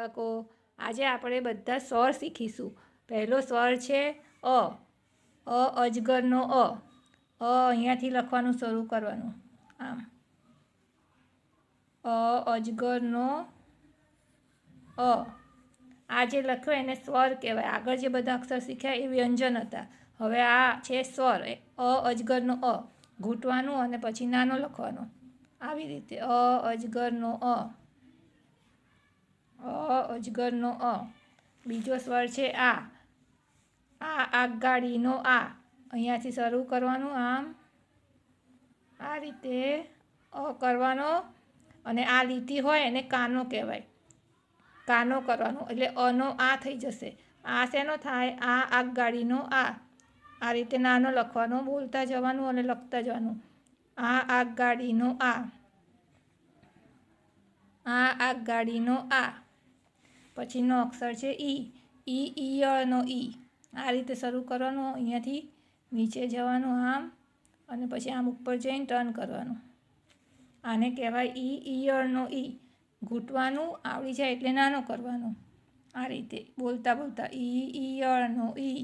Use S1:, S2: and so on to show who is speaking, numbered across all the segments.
S1: બાળકો, આજે આપણે બધા સ્વર શીખીશું। પહેલો સ્વર છે અ। અજગરનો અ। અહીંયાથી લખવાનું શરૂ કરવાનું, આમ। અજગરનો અ। આ જે લખ્યો એને સ્વર કહેવાય। આગળ જે બધા અક્ષર શીખ્યા એ વ્યંજન હતા। હવે આ છે સ્વર। અજગરનો અ ઘૂંટવાનું અને પછી નાનો લખવાનો, આવી રીતે। અજગરનો અ। અજગરનો અ। બીજો સ્વર છે આ। આગગાડીનો આ। અહીંયાથી શરૂ કરવાનું, આમ આ રીતે અ કરવાનો અને આ લીટી હોય એને કાનો કહેવાય। કાનો કરવાનો એટલે અનો આ થઈ જશે। આ શેનો થાય? આ આગગાડીનો આ। આ રીતે નાનો લખવાનો, બોલતા જવાનું અને લખતા જવાનું। આ આગગાડીનો આ। આ આગગાડીનો આ। પછીનો અક્ષર છે ઈ। ઈયળનો ઈ। આ રીતે શરૂ કરવાનું, અહીંયાથી નીચે જવાનું આમ, અને પછી આમ ઉપર જઈને ટર્ન કરવાનું। આને કહેવાય ઈયળનો ઈ। ઘૂંટવાનું આવડી જાય એટલે નાનો કરવાનો, આ રીતે બોલતા બોલતા ઈયળનો ઈ।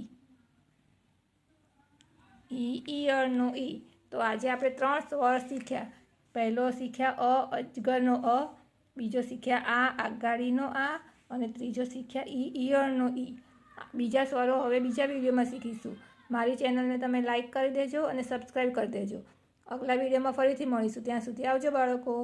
S1: ઈયળનો ઈ। તો આજે આપણે 3 સ્વર શીખ્યા। પહેલો શીખ્યા અજગરનો અ, બીજો શીખ્યા આ આગગાડીનો આ, અને ત્રીજો શીખ્યા ઈયળનો ઈ। બીજા સ્વરો હવે બીજા વિડીયોમાં શીખીશું। મારી ચેનલને તમે લાઈક કરી દેજો અને સબસ્ક્રાઈબ કરી દેજો। અગલા વિડીયોમાં ફરીથી મળીશું। ત્યાં સુધી આવજો બાળકો।